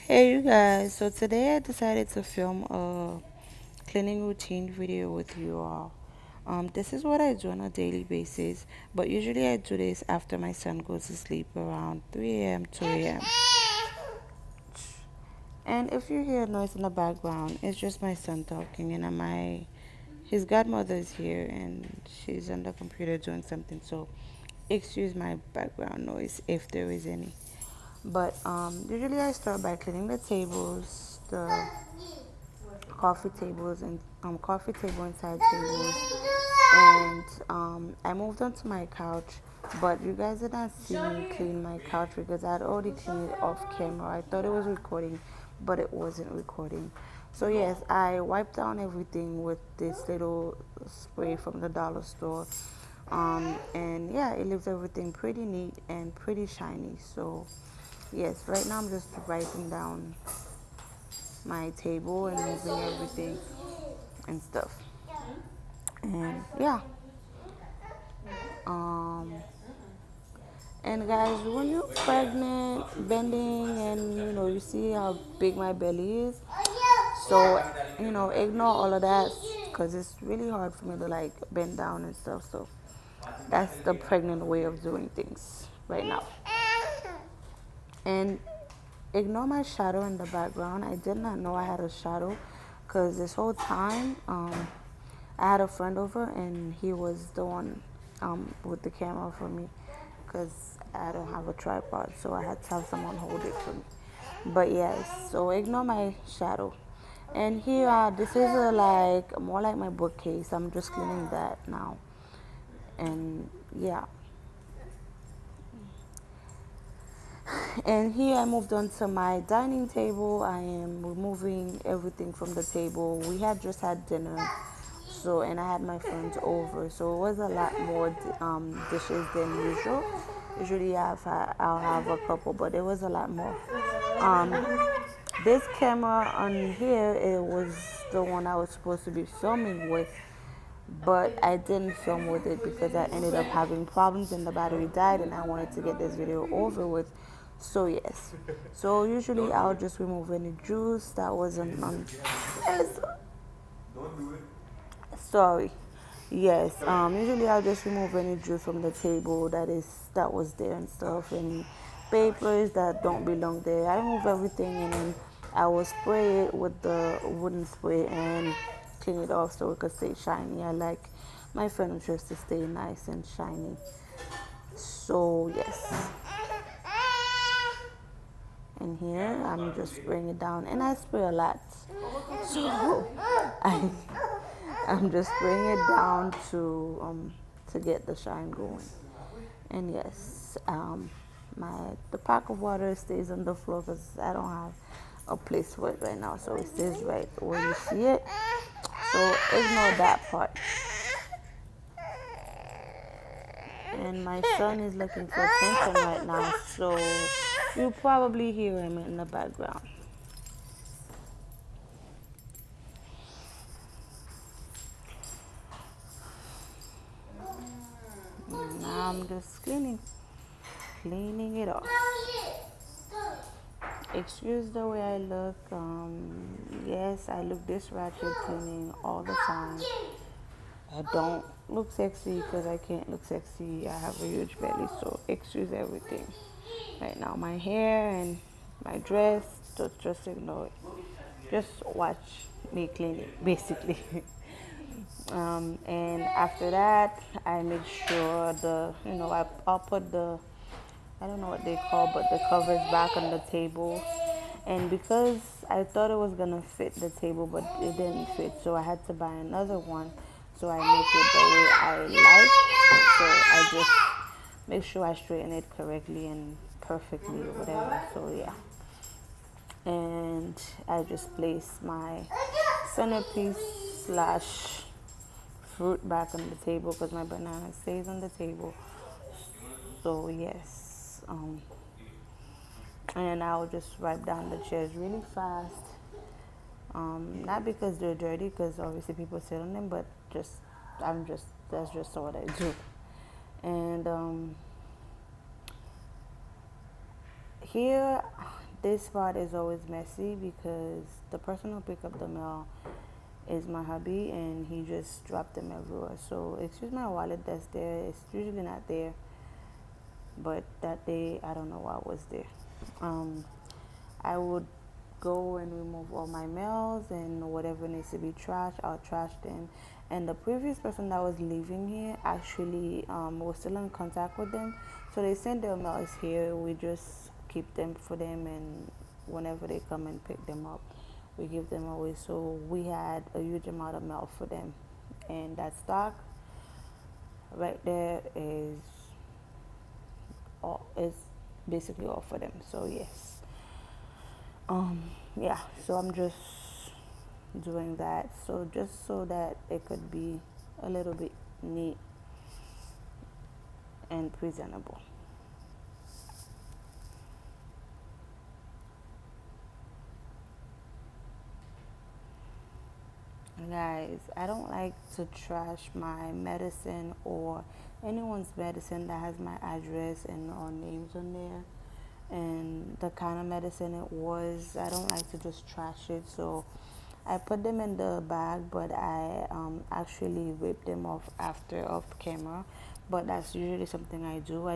Hey you guys, so today I decided to film a cleaning routine video with you all. This is what I do on a daily basis, but usually I do this after my son goes to sleep around 3 a.m., 2 a.m. And if you hear noise in the background, it's just my son talking, and his godmother is here and she's on the computer doing something, so excuse my background noise if there is any. But usually I start by cleaning the tables, the coffee tables and coffee table and side tables, and I moved on to my couch. But you guys did not see me clean my couch because I had already cleaned it off camera. I thought it was recording, but it wasn't recording. So yes, I wiped down everything with this little spray from the dollar store. And yeah, it leaves everything pretty neat and pretty shiny. So yes, right now I'm just wiping down my table and moving everything and stuff. And yeah, um, and guys, when you're pregnant, bending, and you see how big my belly is, so ignore all of that because it's really hard for me to like bend down and stuff. So that's the pregnant way of doing things right now. And ignore my shadow in the background. I did not know I had a shadow because this whole time I had a friend over and he was the one with the camera for me because I don't have a tripod, so I had to have someone hold it for me. But yes, so ignore my shadow. And here, this is like more like my bookcase. I'm just cleaning that now. And yeah, and here I moved on to my dining table. I am removing everything from the table. We had just had dinner, so and I had my friends over, so it was a lot more dishes than usual. Usually I'll have a couple, but it was a lot more. Um, this camera on here, it was the one I was supposed to be filming with, but I didn't film with it because I ended up having problems and the battery died and I wanted to get this video over with. So yes, so usually I'll just remove any juice that wasn't on. Yes, sorry. Yes, usually I'll just remove any juice from the table that was there and stuff, and papers that don't belong there. I remove everything and then I will spray it with the wooden spray and clean it off so it could stay shiny. I like my furniture to stay nice and shiny. So yes, and here I'm just spraying it down, and I spray a lot. So I I'm just spraying it down to get the shine going. And yes, the pack of water stays on the floor because I don't have a place for it right now, so it stays right where you see it. So ignore that part. And my son is looking for attention right now, so you probably hear him in the background. Now I'm just cleaning it off. Excuse the way I look. Yes, I look this ratchet cleaning all the time. I don't look sexy because I can't look sexy. I have a huge belly, so excuse everything. Right now, my hair and my dress, just ignore it. Just watch me clean it, basically. And after that, I make sure I'll put I don't know what they call, but the covers back on the table. And because I thought it was gonna fit the table, but it didn't fit, so I had to buy another one. So I make it the way I like. So I just make sure I straighten it correctly and perfectly or whatever. So yeah, and I just place my centerpiece slash fruit back on the table because my banana stays on the table. So yes, and I'll just wipe down the chairs really fast. Not because they're dirty, because obviously people sit on them, but that's just what I do. And here, this part is always messy because the person who pick up the mail is my hubby, and he just dropped them everywhere. So excuse my wallet that's there. It's usually not there, but that day I don't know what was there. Um, I would go and remove all my mails and whatever needs to be trashed, I'll trash them. And the previous person that was living here actually was still in contact with them, so they send their mails here. We just keep them for them, and whenever they come and pick them up, we give them away. So we had a huge amount of mail for them, and that stock right there is basically all for them. So yes, yeah. So I'm just doing that, so just so that it could be a little bit neat and presentable. Guys, I don't like to trash my medicine or anyone's medicine that has my address and or names on there and the kind of medicine it was. I don't like to just trash it, so I put them in the bag, but I actually rip them off after off camera. But that's usually something I do.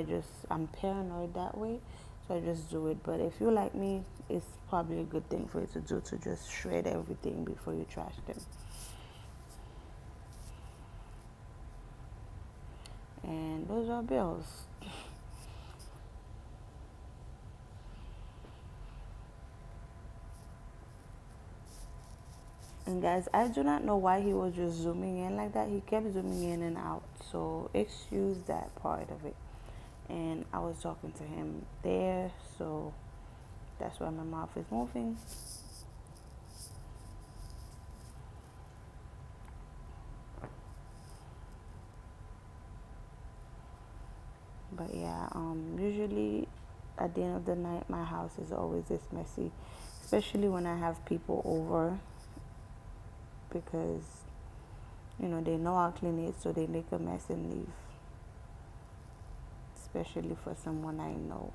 I'm paranoid that way, so I just do it. But if you like me, it's probably a good thing for you to do, to just shred everything before you trash them. And those are bills. And guys, I do not know why he was just zooming in like that. He kept zooming in and out. So excuse that part of it. And I was talking to him there, so that's why my mouth is moving. But yeah, usually at the end of the night, my house is always this messy, especially when I have people over, because they know I'll clean it, so they make a mess and leave, especially for someone I know.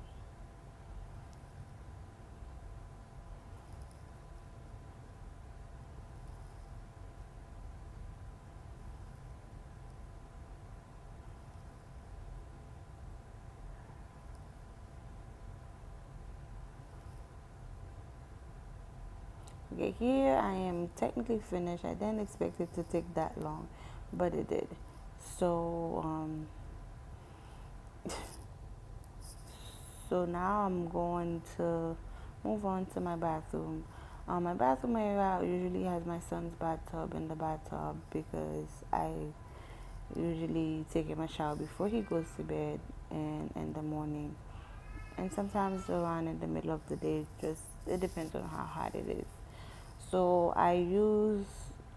Okay, here I am technically finished. I didn't expect it to take that long, but it did. So, so now I'm going to move on to my bathroom. My bathroom area usually has my son's bathtub in the bathtub because I usually take him a shower before he goes to bed and in the morning. And sometimes around in the middle of the day, just it depends on how hot it is. So I use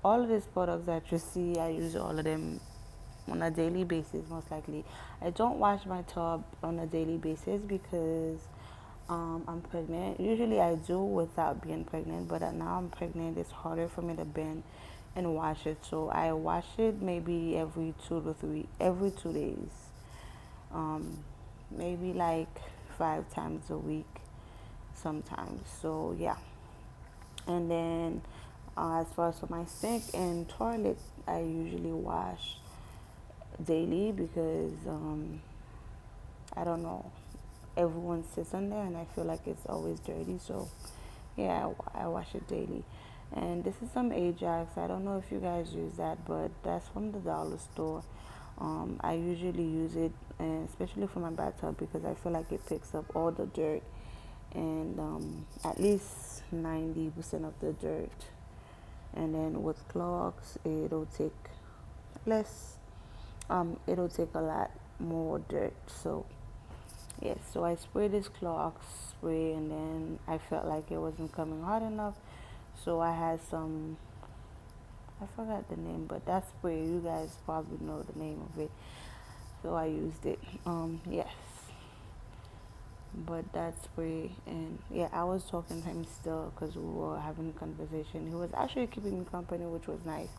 all of these products that you see, I use all of them on a daily basis, most likely. I don't wash my tub on a daily basis because I'm pregnant. Usually I do without being pregnant, but now I'm pregnant. It's harder for me to bend and wash it. So I wash it maybe every 2 days, um, maybe like 5 times a week sometimes. So yeah. And then as far as for my sink and toilet, I usually wash daily because I don't know, everyone sits on there and I feel like it's always dirty. So yeah, I wash it daily. And this is some Ajax. I don't know if you guys use that, but that's from the dollar store. I usually use it, and especially for my bathtub, because I feel like it picks up all the dirt and at least 90% of the dirt. And then with clogs, it'll take less. It'll take a lot more dirt. So yes, so I sprayed this clog spray, and then I felt like it wasn't coming hard enough, so I had some. I forgot the name, but that spray, you guys probably know the name of it. So I used it. Yes, but that spray, and yeah, I was talking to him still because we were having a conversation. He was actually keeping me company, which was nice.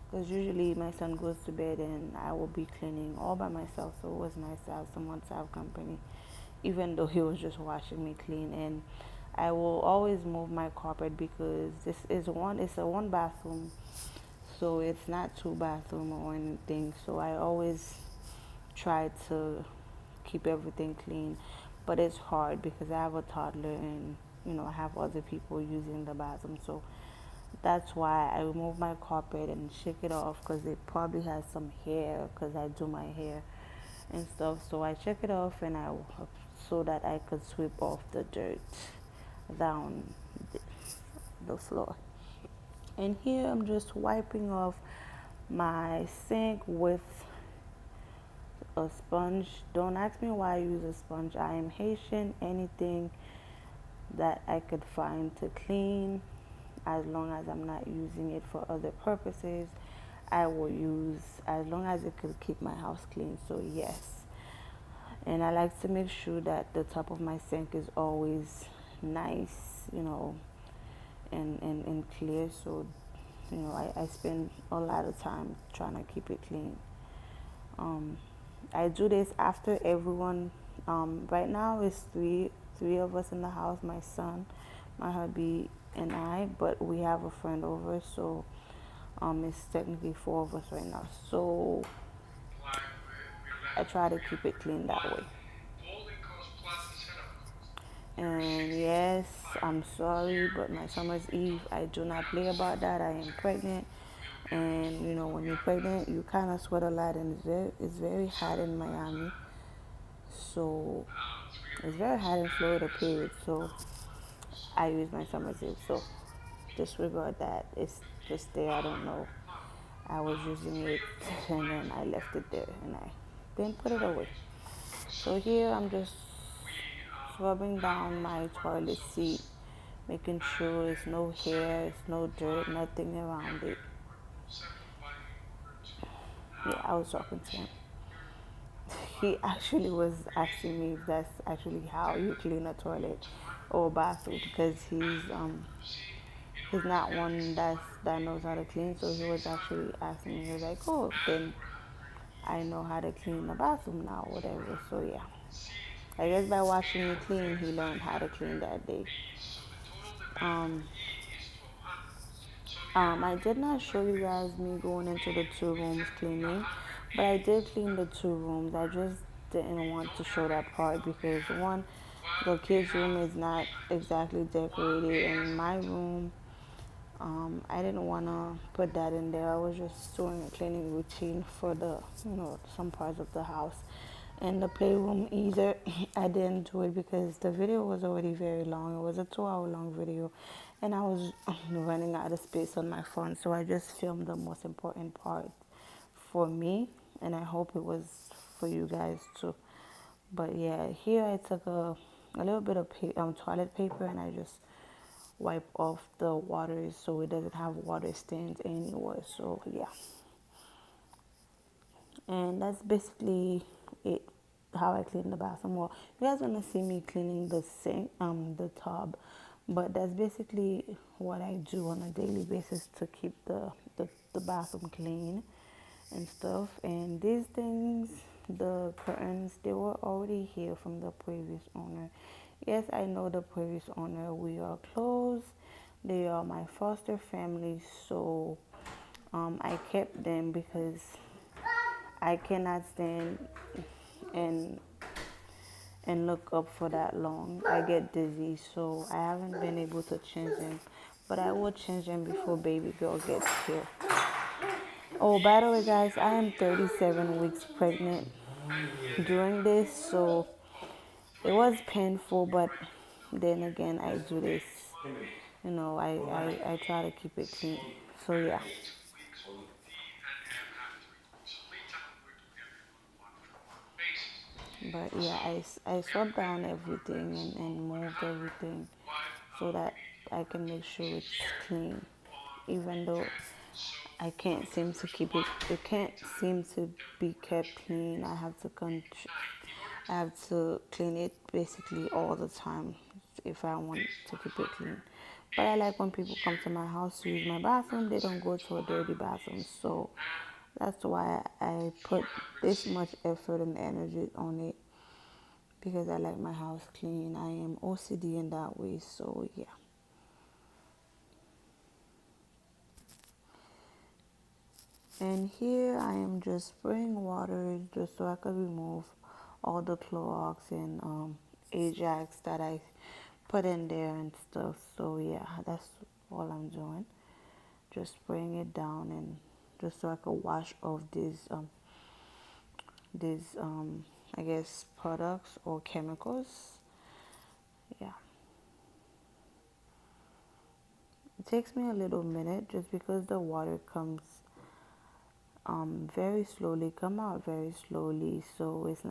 Because usually my son goes to bed and I will be cleaning all by myself, so it was nice to have someone to have company, even though he was just watching me clean. And I will always move my carpet because it's a one bathroom, so it's not two bathroom or anything. So I always try to keep everything clean, but it's hard because I have a toddler and I have other people using the bathroom. So that's why I remove my carpet and shake it off because it probably has some hair because I do my hair and stuff. So I check it off and so that I could sweep off the dirt down the, the floor. And here I'm just wiping off my sink with a sponge. Don't ask me why I use a sponge. I am Haitian. Anything that I could find to clean, as long as I'm not using it for other purposes, I will use, as long as it could keep my house clean. So yes. And I like to make sure that the top of my sink is always nice, and clear. So, I spend a lot of time trying to keep it clean. Um, I do this after everyone. Right now it's three of us in the house. My son, my hubby, and I. But we have a friend over, so it's technically four of us right now. So I try to keep it clean that way. And yes, I'm sorry, but my summer's eve, I do not play about that. I am pregnant, and when you're pregnant, you kind of sweat a lot, and it's very hot in Miami. So it's very hot in Florida, period. So I use my summer's eve. So disregard that. It's just there. I don't know. I was using it, and then I left it there, and I didn't put it away. So here I'm just scrubbing down my toilet seat, making sure it's no hair, it's no dirt, nothing around it. Yeah, I was talking to him. He actually was asking me if that's actually how you clean a toilet or a bathroom because he's not one that knows how to clean. So he was actually asking me. He was like, "Oh, then I know how to clean the bathroom now, whatever." So yeah, I guess by watching me clean, he learned how to clean that day. Um, I did not show you guys me going into the two rooms cleaning, but I did clean the two rooms. I just didn't want to show that part because one, the kids' room is not exactly decorated, and my room, I didn't want to put that in there. I was just doing a cleaning routine for some parts of the house. And the playroom either, I didn't do it because the video was already very long. It was a 2 hour long video, and I was running out of space on my phone. So I just filmed the most important part for me, and I hope it was for you guys too. But yeah, here I took a little bit of toilet paper and I just wipe off the water so it doesn't have water stains anywhere. So yeah, and that's basically it. How I clean the bathroom. Well, you guys gonna see me cleaning the sink, the tub, but that's basically what I do on a daily basis to keep the bathroom clean and stuff. And these things, the curtains, they were already here from the previous owner. Yes, I know the previous owner. We are close. They are my foster family, so I kept them because I cannot stand and look up for that long. I get dizzy, so I haven't been able to change them. But I will change them before baby girl gets here. Oh, by the way, guys, I am 37 weeks pregnant during this, so it was painful, but then again, I do this. I try to keep it clean. So, yeah. But yeah, I swept down everything and moved everything so that I can make sure it's clean. Even though I can't seem to keep it can't seem to be kept clean. I have to clean it basically all the time if I want to keep it clean. But I like when people come to my house to use my bathroom, they don't go to a dirty bathroom. So that's why I put this much effort and energy on it because I like my house clean. I am OCD in that way, so yeah. And here I am just spraying water just so I could remove all the Clorox and Ajax that I put in there and stuff. So yeah, that's all I'm doing. Just spraying it down and just so I could wash off these I guess products or chemicals. Yeah. It takes me a little minute just because the water comes very slowly, come out very slowly, so it's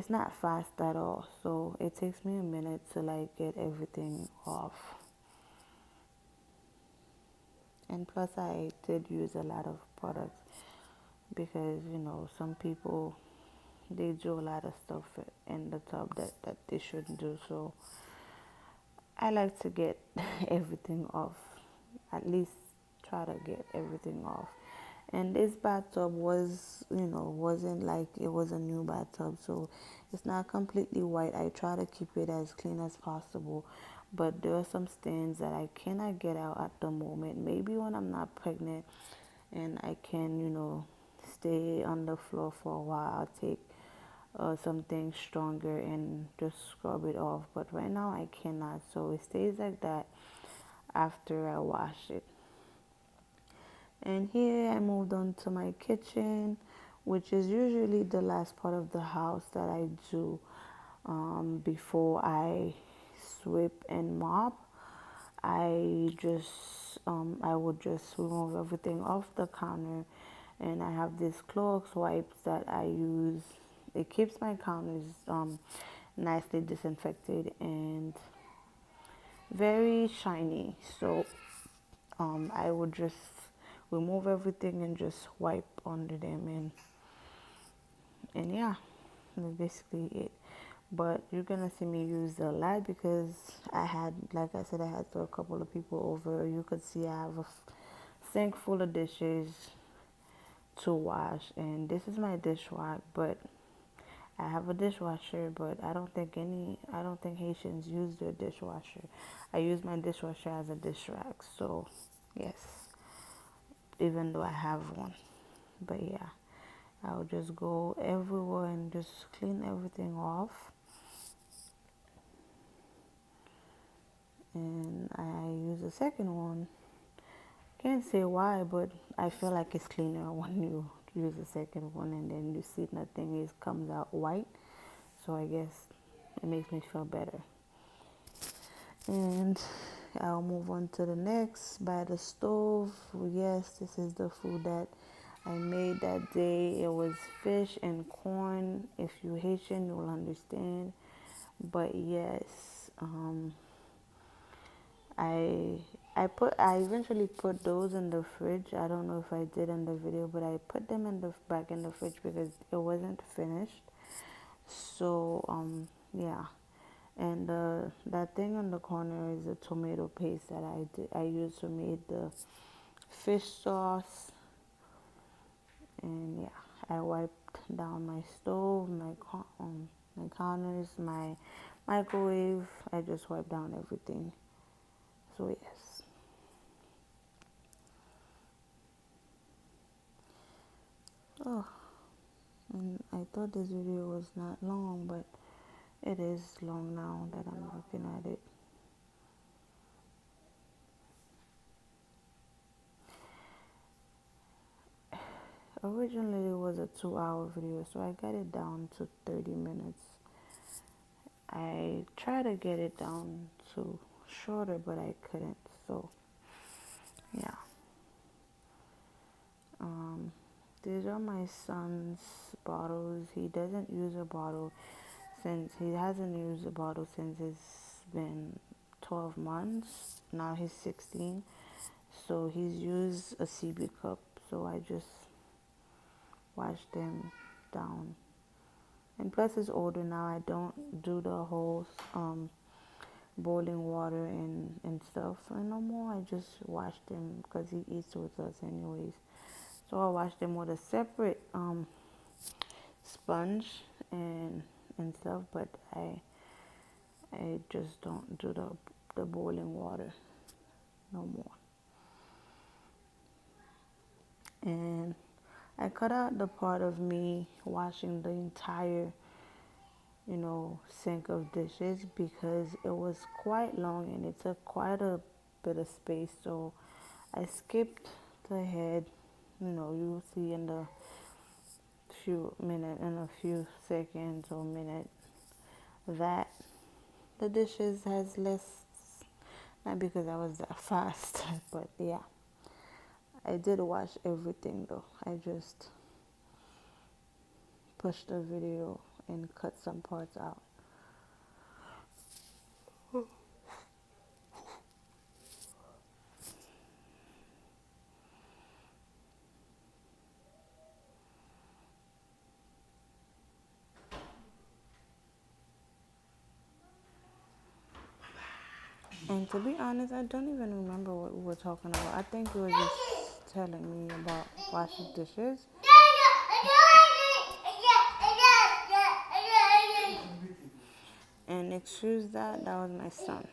not fast at all. So it takes me a minute to like get everything off. And plus I did use a lot of products because some people they do a lot of stuff in the tub that they shouldn't do. So I like to get everything off, at least try to get everything off. And this bathtub wasn't like it was a new bathtub, so it's not completely white. I try to keep it as clean as possible, but there are some stains that I cannot get out at the moment. Maybe when I'm not pregnant and I can, stay on the floor for a while, I'll take something stronger and just scrub it off. But right now I cannot, so it stays like that after I wash it. And here I moved on to my kitchen, which is usually the last part of the house that I do before I sweep and mop. I would just remove everything off the counter, and I have these Clorox wipes that I use. It keeps my counters nicely disinfected and very shiny. So I would just remove everything and just wipe under them, and yeah, that's basically it. But you're gonna see me use a lot because I had, like I said, I had a couple of people over. You could see I have a sink full of dishes to wash, and this is my dishwasher. But I have a dishwasher, but I don't think Haitians use their dishwasher. I use my dishwasher as a dish rack. So yes, even though I have one. But yeah, I'll just go everywhere and just clean everything off. And I use a second one. Can't say why, but I feel like it's cleaner when you use the second one and then you see nothing is comes out white. So I guess it makes me feel better. And I'll move on to the next. By the stove, yes, this is the food that I made that day. It was fish and corn. If you Haitian, you'll understand. But yes, I I eventually put those in the fridge. I don't know if I did in the video, but I put them in the back in the fridge because it wasn't finished. So yeah, and that thing in the corner is a tomato paste that I used to make the fish sauce. And yeah, I wiped down my stove, my counters, my microwave. I just wiped down everything. So yes. Oh, and I thought this video was not long, but it is long now that I'm looking at it. Originally it was a 2 hour video, so I got it down to 30 minutes. I tried to get it down to shorter, but I couldn't. So yeah. Um, these are my son's bottles. He doesn't use a bottle since he hasn't used a bottle since it's been 12 months. Now he's 16. So he's used a CB cup. So I just washed them down. And plus he's older now. I don't do the whole boiling water and stuff no more. I just wash them because he eats with us anyways. So I wash them with a separate sponge, and stuff, but I just don't do the boiling water no more. And I cut out the part of me washing the entire, sink of dishes because it was quite long and it took quite a bit of space. So I skipped the head. You'll see in the in a few seconds or minute that the dishes has less. Not because I was that fast, but yeah, I did wash everything though. I just pushed the video and cut some parts out. And to be honest, I don't even remember what we were talking about. I think you were just telling me about washing dishes. And excuse that, that was my son.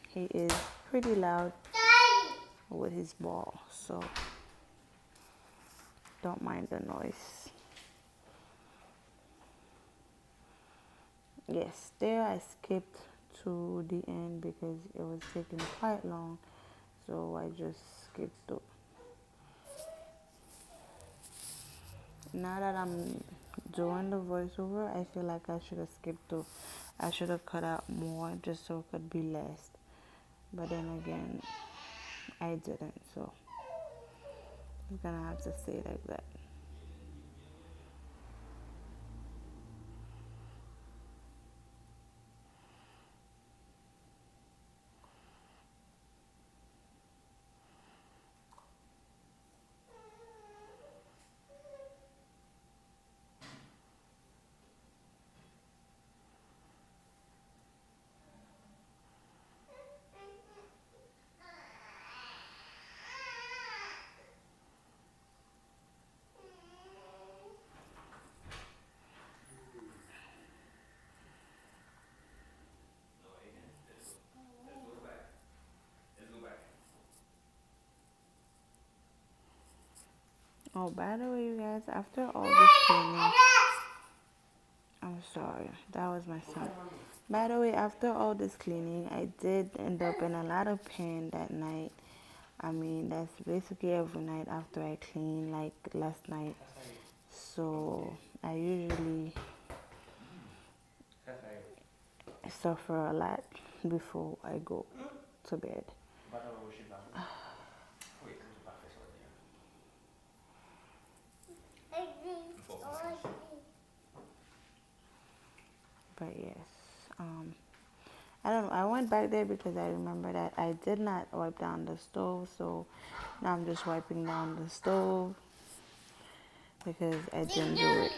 He is pretty loud with his ball, so don't mind the noise. Yes, there I skipped to the end because it was taking quite long, so I just skipped through. Now that I'm doing the voiceover, I feel like I should have skipped through. I should have cut out more just so it could be less. But then again, I didn't, so I'm gonna have to say it like that. Oh, by the way, you guys, after all this cleaning, I'm sorry, that was my son. By the way, after all this cleaning, I did end up in a lot of pain that night. I mean, that's basically every night after I clean, like last night. So I usually suffer a lot before I go to bed. But yes, I don't know. I went back there because I remember that I did not wipe down the stove, so now I'm just wiping down the stove because I didn't do it.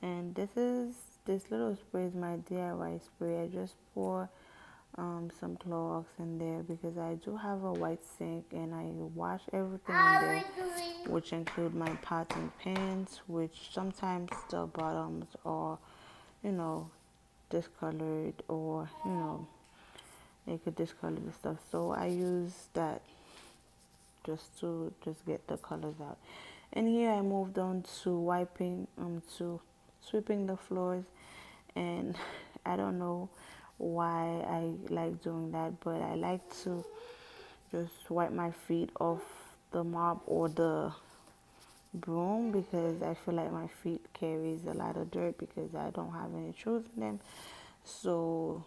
And this little spray is my DIY spray. I just pour some Clorox in there because I do have a white sink and I wash everything in there, which include my pots and pans, which sometimes the bottoms are, you know, discolored or, they could discolor the stuff. So I use that just to just get the colors out. And here I moved on to to sweeping the floors, and I don't know why I like doing that, but I like to just wipe my feet off the mop or the broom because I feel like my feet carries a lot of dirt because I don't have any shoes in them. So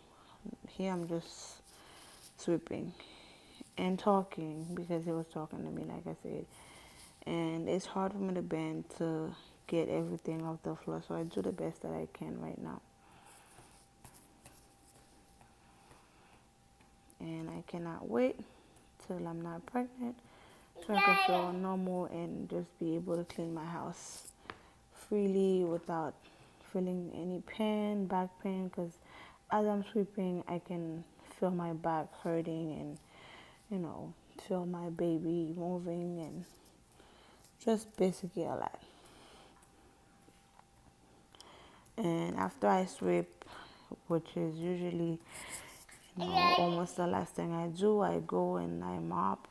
here I'm just sweeping and talking because he was talking to me, like I said. And it's hard for me to bend to get everything off the floor, so I do the best that I can right now. And I cannot wait till I'm not pregnant so I can feel normal and just be able to clean my house freely without feeling any pain, back pain, because as I'm sweeping, I can feel my back hurting and, feel my baby moving and just basically a lot. And after I sweep, which is usually almost the last thing I do, I go and I mop.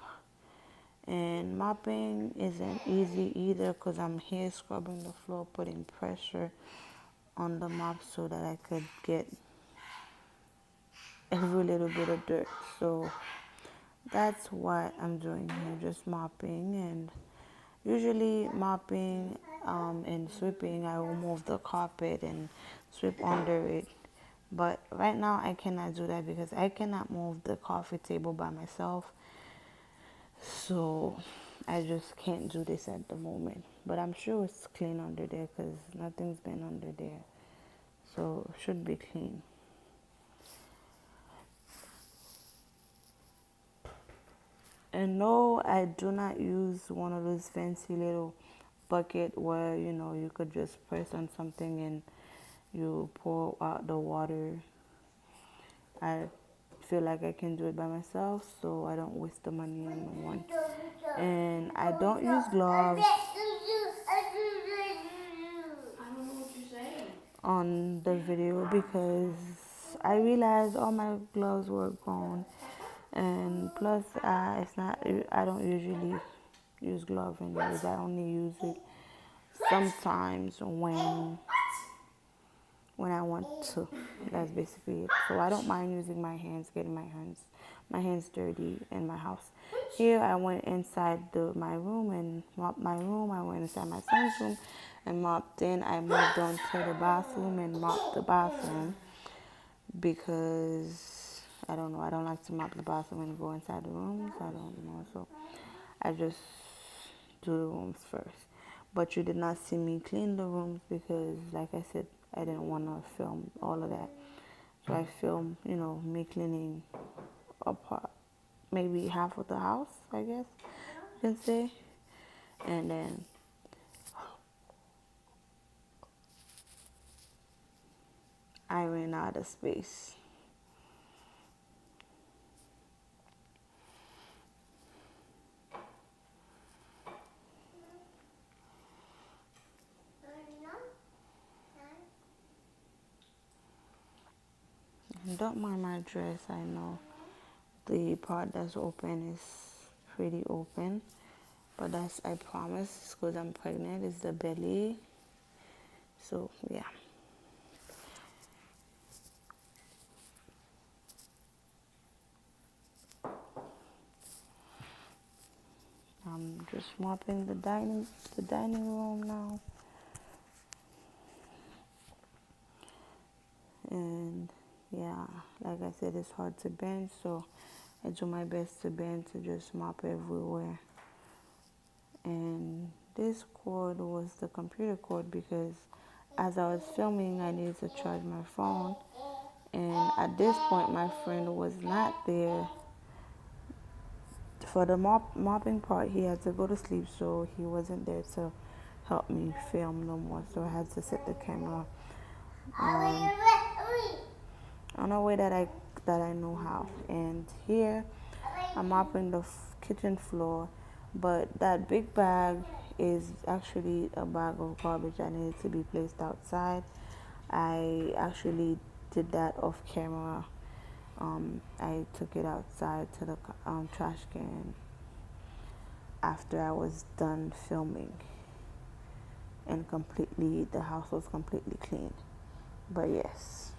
And mopping isn't easy either because I'm here scrubbing the floor, putting pressure on the mop so that I could get every little bit of dirt. So that's what I'm doing here, just mopping. And usually mopping and sweeping, I will move the carpet and sweep under it. But right now I cannot do that because I cannot move the coffee table by myself. So I just can't do this at the moment. But I'm sure it's clean under there because nothing's been under there. So it should be clean. And no, I do not use one of those fancy little bucket where you could just press on something and you pour out the water. I feel like I can do it by myself, so I don't waste the money on one. And I don't use gloves on the video because I realized all my gloves were gone, and plus it's not. I don't usually use gloves anyways. I only use it sometimes when I want to. That's basically it. So I don't mind using my hands, getting my hands dirty in my house. Here I went inside my room and mopped my room. I went inside my son's room and mopped. Then I moved on to the bathroom and mopped the bathroom because I don't know. I don't like to mop the bathroom and go inside the rooms. I don't know. So I just do the rooms first. But you did not see me clean the rooms because, like I said, I didn't want to film all of that. So I filmed, me cleaning a part, maybe half of the house, I guess you can say. And then I ran out of space. Don't mind my dress. I know the part that's open is pretty open, but that's, I promise, because I'm pregnant, is the belly. So yeah. I'm just mopping the dining room now. And yeah, like I said, it's hard to bend, so I do my best to bend, to just mop everywhere. And this cord was the computer cord because as I was filming, I needed to charge my phone. And at this point, my friend was not there for the mopping part. He had to go to sleep, so he wasn't there to help me film no more. So I had to set the camera on a way that I know how. And here I'm mopping the kitchen floor, but that big bag is actually a bag of garbage that needed to be placed outside. I actually did that off camera. I took it outside to the trash can after I was done filming, and the house was completely clean. But yes.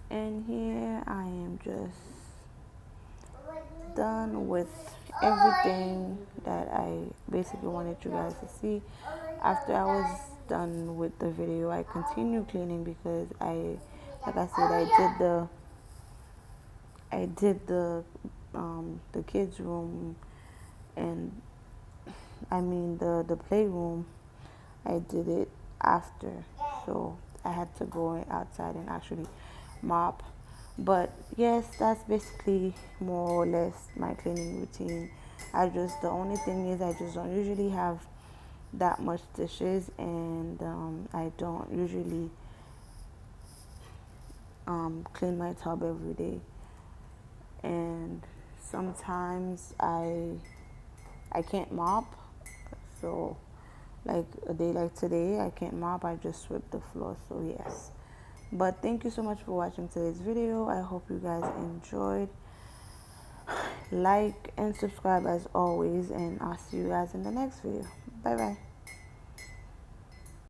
And here I am just done with everything that I basically wanted you guys to see. After I was done with the video, I continued cleaning because like I said, I did the kids' room, and I mean the playroom. I did it after, so I had to go outside and actually mop. But yes, that's basically more or less my cleaning routine. The only thing is I just don't usually have that much dishes, and I don't usually clean my tub every day. And sometimes I can't mop, so like a day like today I can't mop, I just sweep the floor. So yes, but thank you so much for watching today's video. I hope you guys enjoyed. Like and subscribe as always, and I'll see you guys in the next video. Bye bye.